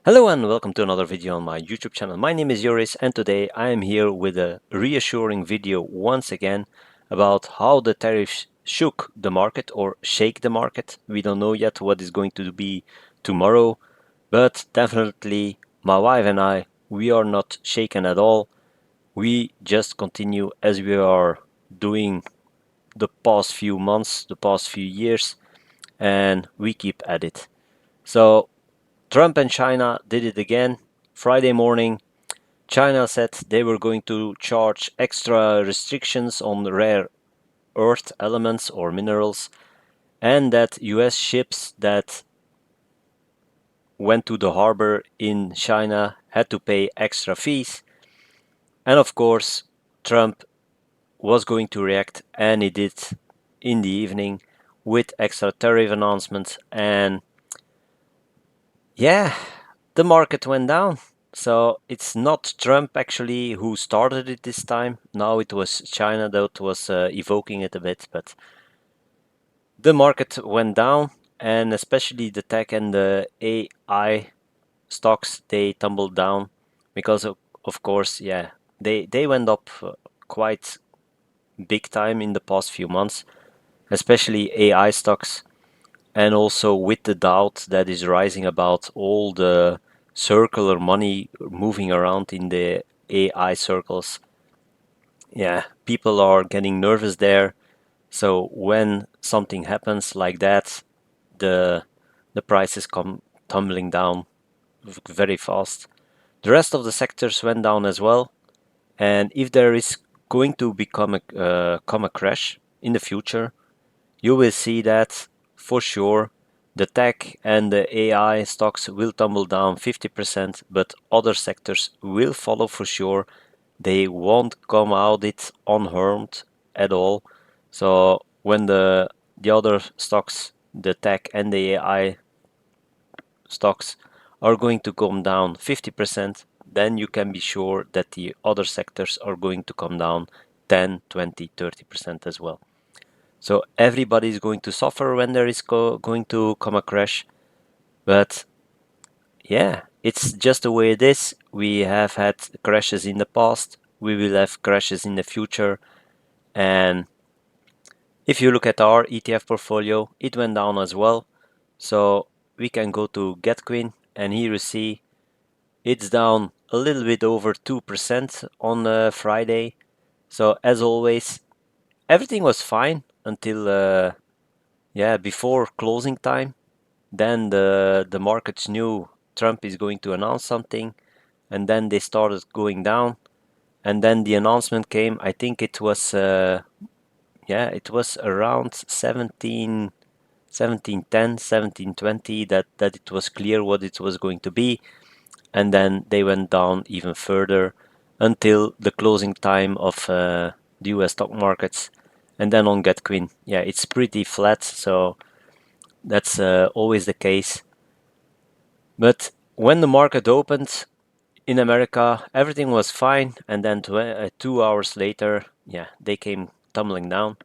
Hello and welcome to another video on my YouTube channel. My name is Joris and today I am here with a reassuring video once again about how the tariffs shook the market or shake the market. We don't know yet what is going to be tomorrow, but definitely my wife and I, we are not shaken at all. We just continue as we are doing the past few months, the past few years, and we keep at it. So Trump and China did it again. Friday morning, China said they were going to charge extra restrictions on rare earth elements or minerals, and that US ships that went to the harbor in China had to pay extra fees. And of course, Trump was going to react, and he did in the evening with extra tariff announcements. And yeah, the market went down. So it's not Trump actually who started it this time. Now it was China that was evoking it a bit, but the market went down, and especially the tech and the AI stocks, they tumbled down because of course, yeah, they went up quite big time in the past few months, especially AI stocks. And also with the doubt that is rising about all the circular money moving around in the AI circles. Yeah, people are getting nervous there. So when something happens like that, the the prices come tumbling down very fast. The rest of the sectors went down as well. And if there is going to become come a crash in the future, you will see that for sure the tech and the AI stocks will tumble down 50%, but other sectors will follow for sure. They won't come out it unharmed at all. So when the other stocks, the tech and the AI stocks are going to come down 50%, then you can be sure that the other sectors are going to come down 10, 20, 30% as well. So everybody is going to suffer when there is going to come a crash. But yeah, it's just the way it is. We have had crashes in the past. We will have crashes in the future. And if you look at our ETF portfolio, it went down as well. So we can go to GetQueen, and here you see it's down a little bit over 2% on Friday. So as always, everything was fine until before closing time. Then the markets knew Trump is going to announce something, and then they started going down. And then the announcement came. I think it was it was around 1710, 1720 that it was clear what it was going to be. And then they went down even further until the closing time of the US stock markets. And then on GetQueen, yeah, it's pretty flat. So that's always the case. But when the market opened in America, everything was fine, and then 2 hours later, yeah, they came tumbling down.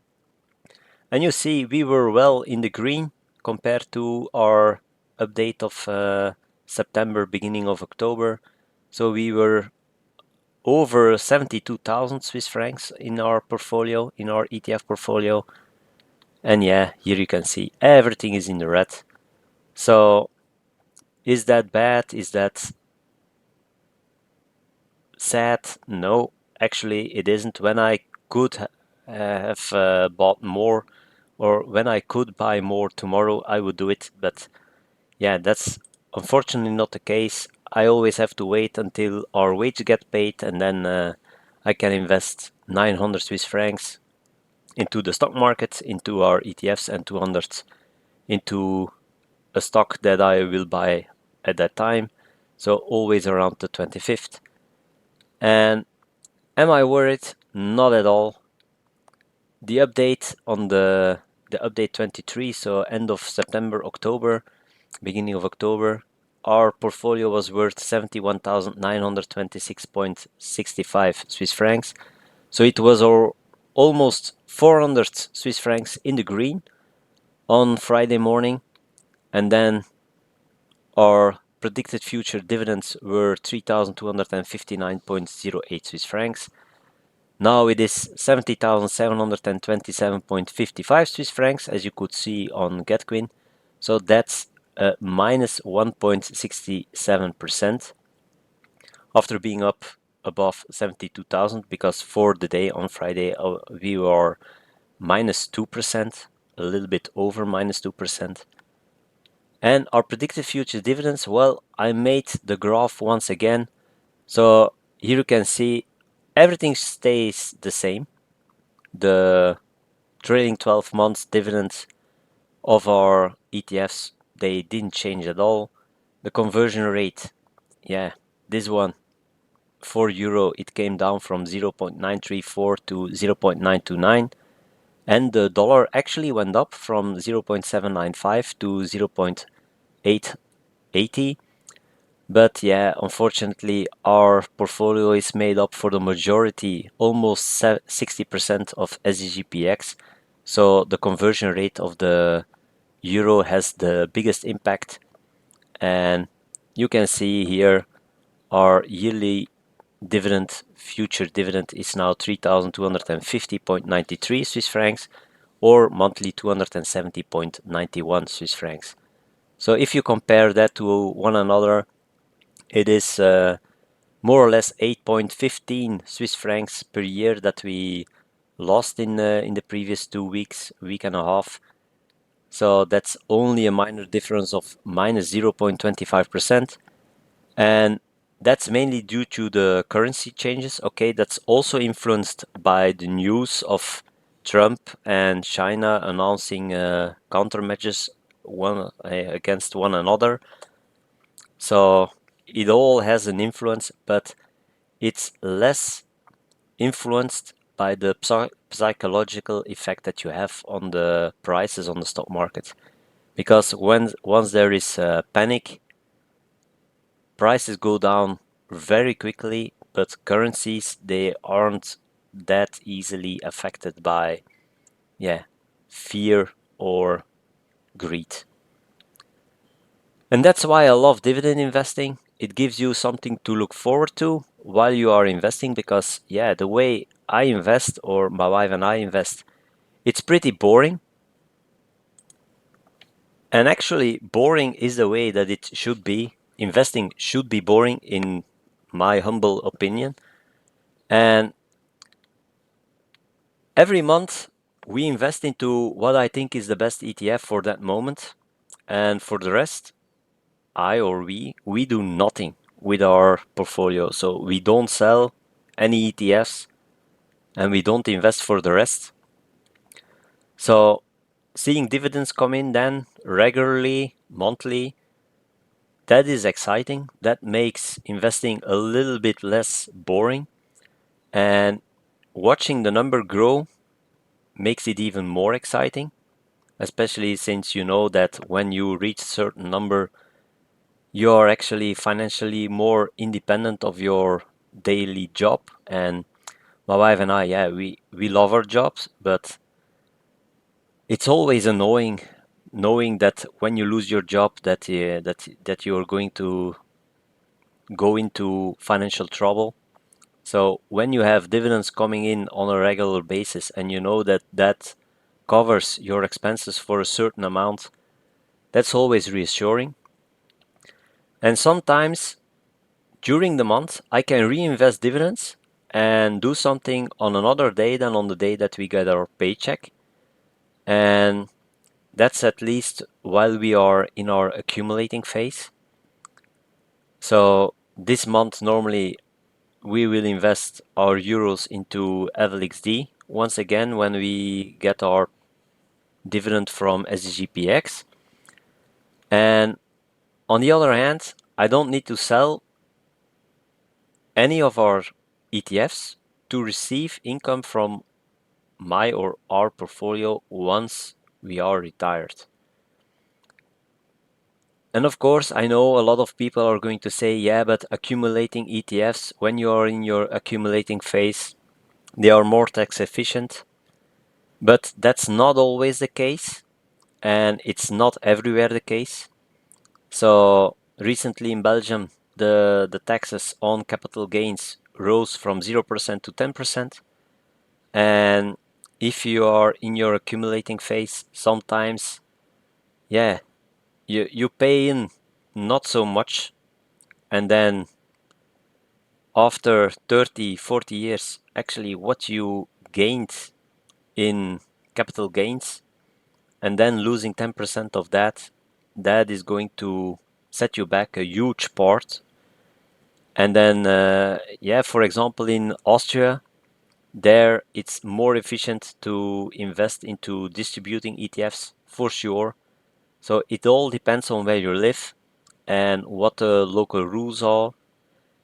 And you see, we were well in the green compared to our update of September, beginning of October. So we were over 72,000 Swiss francs in our portfolio, in our ETF portfolio. And yeah, here you can see everything is in the red. So is that bad? Is that sad? No, actually it isn't. When I could have bought more, or when I could buy more tomorrow, I would do it. But yeah, that's unfortunately not the case. I always have to wait until our wage get paid, and then I can invest 900 Swiss francs into the stock market, into our ETFs, and 200 into a stock that I will buy at that time. So always around the 25th. And am I worried? Not at all. The update on the update 23, so end of September, October, beginning of October, our portfolio was worth 71,926.65 Swiss francs. So it was almost 400 Swiss francs in the green on Friday morning. And then our predicted future dividends were 3,259.08 Swiss francs. Now it is 70,727.55 Swiss francs, as you could see on GetQueen. So that's minus 1.67% after being up above 72,000, because for the day on Friday we were minus 2%, a little bit over minus 2%. And our predicted future dividends, well, I made the graph once again. So here you can see everything stays the same. The trailing 12 months dividends of our ETFs, they didn't change at all. The conversion rate, yeah, this one for euro, it came down from 0.934 to 0.929, and the dollar actually went up from 0.795 to 0.880. But yeah, unfortunately, our portfolio is made up for the majority, almost 60% of SGPX. So the conversion rate of the euro has the biggest impact. And you can see here our yearly dividend, future dividend, is now 3,250.93 Swiss francs, or monthly 270.91 Swiss francs. So if you compare that to one another, it is more or less 8.15 Swiss francs per year that we lost in the previous 2 weeks, week and a half. So that's only a minor difference of minus 0.25%. And that's mainly due to the currency changes. Okay, that's also influenced by the news of Trump and China announcing countermeasures against one another. So it all has an influence, but it's less influenced by the psychological effect that you have on the prices on the stock market. Because once there is panic, prices go down very quickly, but currencies, they aren't that easily affected by fear or greed. And that's why I love dividend investing. It gives you something to look forward to while you are investing, because the way I invest, or my wife and I invest, it's pretty boring. And actually, boring is the way that it should be. Investing should be boring, in my humble opinion. And every month we invest into what I think is the best ETF for that moment. And for the rest, we do nothing with our portfolio. So we don't sell any ETFs and we don't invest for the rest. So seeing dividends come in then regularly, monthly, that is exciting. That makes investing a little bit less boring. And watching the number grow makes it even more exciting, especially since you know that when you reach a certain number, you are actually financially more independent of your daily job. And my wife and I, we love our jobs, but it's always annoying knowing that when you lose your job, that you are going to go into financial trouble. So when you have dividends coming in on a regular basis, and you know that that covers your expenses for a certain amount, that's always reassuring. And sometimes during the month, I can reinvest dividends and do something on another day than on the day that we get our paycheck. And that's at least while we are in our accumulating phase. So this month, normally, we will invest our euros into FLXD once again when we get our dividend from SGPX. And on the other hand, I don't need to sell any of our ETFs to receive income from my or our portfolio once we are retired. And of course, I know a lot of people are going to say, yeah, but accumulating ETFs, when you are in your accumulating phase, they are more tax efficient. But that's not always the case, and it's not everywhere the case. So recently in Belgium, the taxes on capital gains rose from 0% to 10%. And if you are in your accumulating phase, sometimes, yeah, you pay in not so much, and then after 30, 40 years, actually what you gained in capital gains and then losing 10% of that, that is going to set you back a huge part. And then, yeah, for example, in Austria, there it's more efficient to invest into distributing ETFs for sure. So it all depends on where you live and what the local rules are,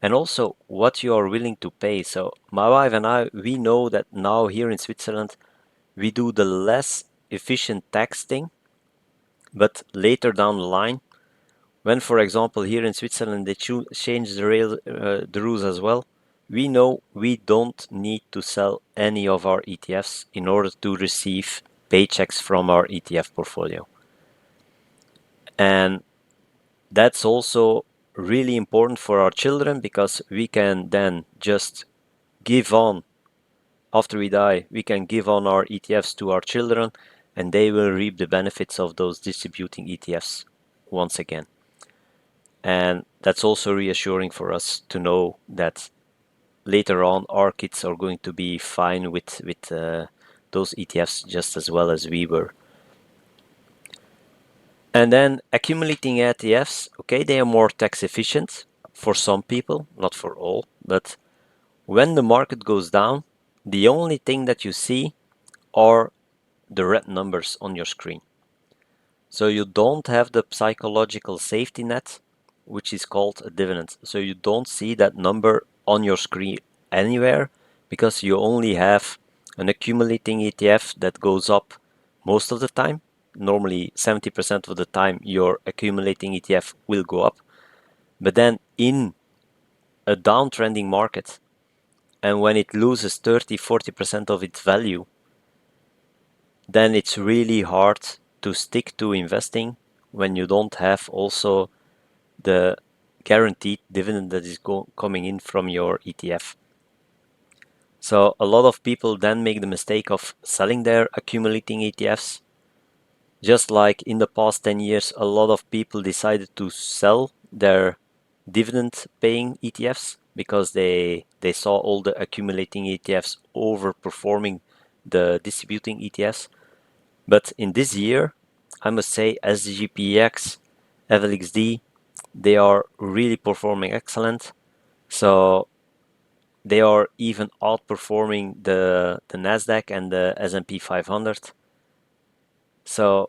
and also what you are willing to pay. So my wife and I, we know that now here in Switzerland, we do the less efficient tax thing, but later down the line, when, for example, here in Switzerland they change the rules as well, we know we don't need to sell any of our ETFs in order to receive paychecks from our ETF portfolio. And that's also really important for our children, because we can then just give on, after we die, we can give on our ETFs to our children, and they will reap the benefits of those distributing ETFs once again. And that's also reassuring for us to know that later on our kids are going to be fine with those ETFs just as well as we were. And then accumulating ETFs, okay, they are more tax efficient for some people, not for all, but when the market goes down, the only thing that you see are the red numbers on your screen. So you don't have the psychological safety net, which is called a dividend. So you don't see that number on your screen anywhere, because you only have an accumulating ETF that goes up most of the time. Normally 70% of the time your accumulating ETF will go up. But then in a downtrending market, and when it loses 30-40% of its value, then it's really hard to stick to investing when you don't have also the guaranteed dividend that is coming in from your ETF. So a lot of people then make the mistake of selling their accumulating ETFs. Just like in the past 10 years, a lot of people decided to sell their dividend paying ETFs because they saw all the accumulating ETFs overperforming the distributing ETFs. But in this year, I must say SGPX, FLXD, they are really performing excellent. So they are even outperforming the Nasdaq and the S&P 500. So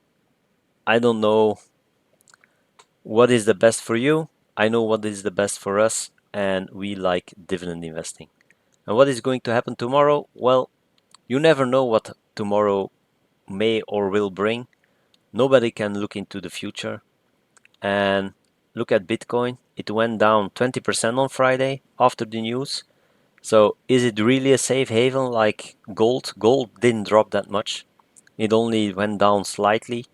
I don't know what is the best for you. I know what is the best for us, and we like dividend investing. And what is going to happen tomorrow? Well, you never know what tomorrow may or will bring. Nobody can look into the future. And look at Bitcoin. It went down 20% on Friday after the news. So is it really a safe haven like gold? Gold didn't drop that much. It only went down slightly.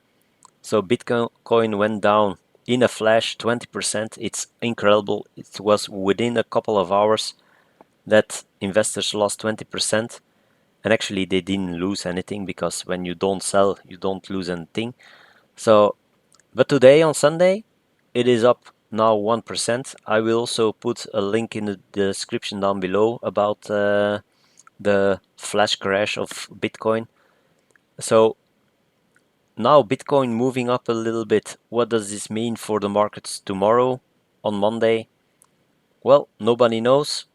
So Bitcoin went down in a flash 20%. It's incredible. It was within a couple of hours that investors lost 20%. And actually they didn't lose anything, because when you don't sell, you don't lose anything. So, but today on Sunday, it is up now 1%. I will also put a link in the description down below about the flash crash of Bitcoin. So now Bitcoin moving up a little bit. What does this mean for the markets tomorrow on Monday? Well, nobody knows.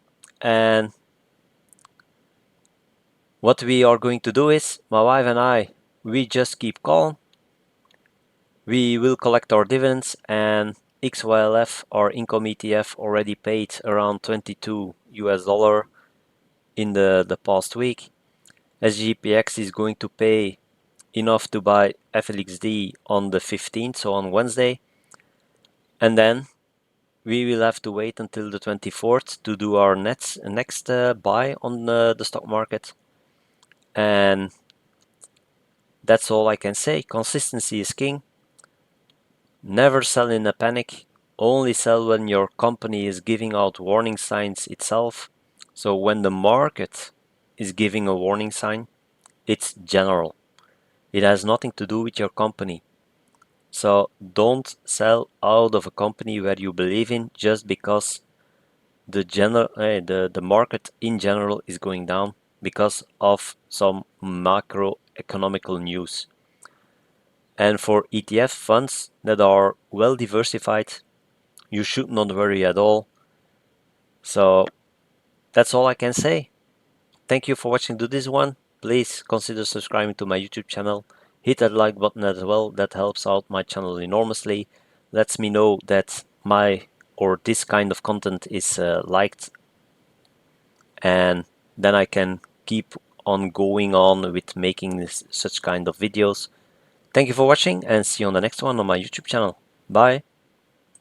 And what we are going to do is, my wife and I, we just keep calm. We will collect our dividends, and XYLF, our income ETF, already paid around 22 US dollar in the past week. SGPX is going to pay enough to buy FLXD on the 15th, so on Wednesday. And then we will have to wait until the 24th to do our next buy on the stock market. And that's all I can say. Consistency is king. Never sell in a panic. only sell when your company is giving out warning signs itself. So when the market is giving a warning sign, it's general. It has nothing to do with your company. So don't sell out of a company where you believe in just because the market in general is going down because of some macroeconomical news. And for ETF funds that are well diversified, you should not worry at all. So that's all I can say. Thank you for watching to this one. Please consider subscribing to my YouTube channel. Hit that like button as well. That helps out my channel enormously. Lets me know that my or this kind of content is liked, and then I can keep on going on with making such kind of videos. Thank you for watching and see you on the next one on my YouTube channel. Bye.